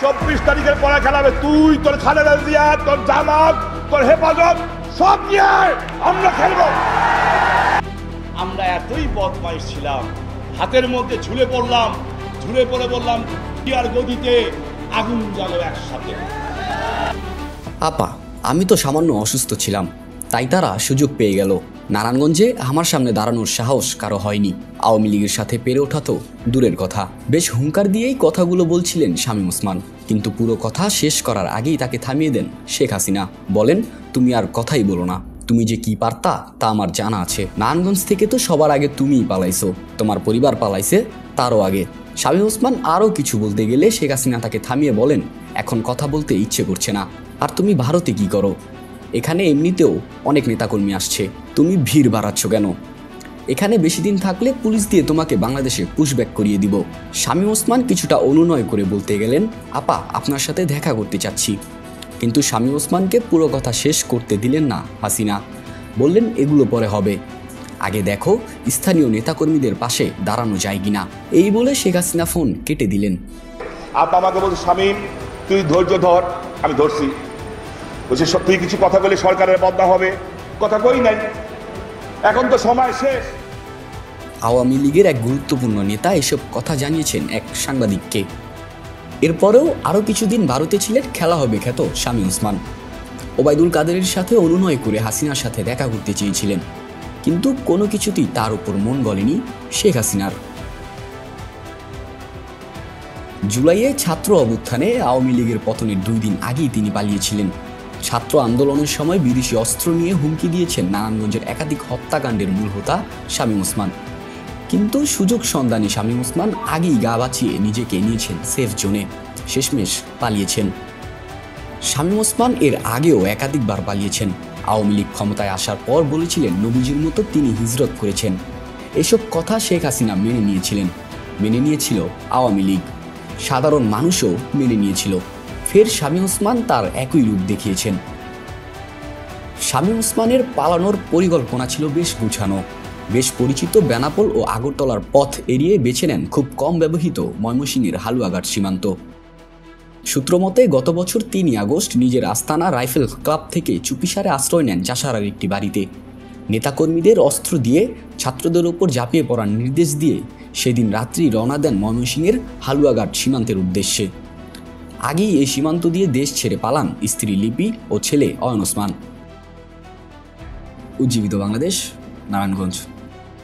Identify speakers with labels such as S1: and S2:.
S1: 24 তারিখের পরে খেলাবে, তুই তোর খালেদা জিয়া, তোর জামাত, তোর হেফাজত সব নিয়ে আমরা খেলবো। আমরা এতই বদমাইশ ছিলাম, হাতের মধ্যে ঝুলে পড়লাম, ঝুলে পড়ে বললাম আর গদিতে আগুন জ্বালো একসাথে।
S2: আপা, আমি তো সামান্য অসুস্থ ছিলাম, তাই তারা সুযোগ পেয়ে গেল। নারায়ণগঞ্জে আমার সামনে দাঁড়ানোর সাহস কারো হয়নি। আওয়ামী লীগের সাথে পেরে ওঠা তো দূরের কথা, বেশ হুঙ্কার দিয়েই কথাগুলো বলছিলেন শামীম ওসমান। কিন্তু পুরো কথা শেষ করার আগেই তাকে থামিয়ে দেন শেখ হাসিনা। বলেন, তুমি আর কথাই বলো না, তুমি যে কি পারতা তা আমার জানা আছে। নারায়ণগঞ্জ থেকে তো সবার আগে তুমিই পালাইছো, তোমার পরিবার পালাইছে তারও আগে। শামীম ওসমান আরও কিছু বলতে গেলে শেখ হাসিনা তাকে থামিয়ে বলেন, এখন কথা বলতে ইচ্ছে করছে না। আর তুমি ভারতে কি করো? এখানে এমনিতেও অনেক নেতাকর্মী আসছে, তুমি ভিড় বাড়াচ্ছ কেন? এখানে বেশি দিন থাকলে পুলিশ দিয়ে তোমাকে বাংলাদেশে পুশব্যাক করিয়ে দিব। শামীম ওসমান কিছুটা অনুনয় করে বলতে গেলেন, আপা, আপনার সাথে দেখা করতে চাচ্ছি। কিন্তু শামীম ওসমানকে পুরো কথা শেষ করতে দিলেন না হাসিনা। বললেন, এগুলো পরে হবে, আগে দেখো স্থানীয় নেতাকর্মীদের পাশে দাঁড়ানো যায় কিনা। এই বলে শেখ হাসিনা ফোন কেটে দিলেন।
S1: আপা আমাকে বলছে, শামীম তুই ধৈর্য ধর। আমি ধরছি। বলছে, তুই কিছু কথা বলে সরকারের বদনাম হবে, কথা কই নাই, এখন তো সময় শেষ।
S2: আওয়ামী লীগের এক গুরুত্বপূর্ণ নেতা এসব কথা জানিয়েছেন এক সাংবাদিককে। এরপরেও আরও কিছুদিন ভারতে ছিলেন খেলা হবে খ্যাত শামীম ওসমান। ওবায়দুল কাদেরের সাথে অনুনয় করে হাসিনার সাথে দেখা করতে চেয়েছিলেন, কিন্তু কোনো কিছুতেই তার উপর মন গলেনি শেখ হাসিনার। জুলাইয়ে ছাত্র অভ্যুত্থানে আওয়ামী লীগের পতনের 2 দিন আগেই তিনি পালিয়েছিলেন। ছাত্র আন্দোলনের সময় বিদেশি অস্ত্র নিয়ে হুমকি দিয়েছেন নারায়ণগঞ্জের একাধিক হত্যাকাণ্ডের মূল হোতা শামীম ওসমান। কিন্তু সুযোগ সন্ধানী শামীম ওসমান আগেই গা বাঁচিয়ে নিজেকে নিয়েছেন সেফ জোনে, শেষমেশ পালিয়েছেন। শামীম ওসমান এর আগেও একাধিকবার পালিয়েছেন। আওয়ামী লীগ ক্ষমতায় আসার পর বলেছিলেন নবীজির মতো তিনি হিজরত করেছেন। এসব কথা শেখ হাসিনা মেনে নিয়েছিলেন, মেনে নিয়েছিল আওয়ামী লীগ, সাধারণ মানুষও মেনে নিয়েছিল। ফের শামীম ওসমান তার একই রূপ দেখিয়েছেন। শামীম ওসমানের পালানোর পরিকল্পনা ছিল বেশ গুছানো। বেশ পরিচিত বেনাপোল ও আগরতলার পথ এড়িয়ে বেছে নেন খুব কম ব্যবহৃত ময়মনসিংহের হালুয়াঘাট সীমান্ত। সূত্রমতে গত বছর 3 আগস্ট নিজের আস্তানা রাইফেল ক্লাব থেকে চুপিসারে আশ্রয় নেন চাষারার একটি বাড়িতে। নেতাকর্মীদের অস্ত্র দিয়ে ছাত্রদের ওপর ঝাঁপিয়ে পড়ার নির্দেশ দিয়ে সেদিন রাত্রি রওনা দেন ময়মনসিংহের হালুয়াঘাট সীমান্তের উদ্দেশ্যে। আগেই এই সীমান্ত দিয়ে দেশ ছেড়ে পালান স্ত্রী লিপি ও ছেলে অয়ন ওসমান। উজ্জীবিত বাংলাদেশ, নারায়ণগঞ্জ।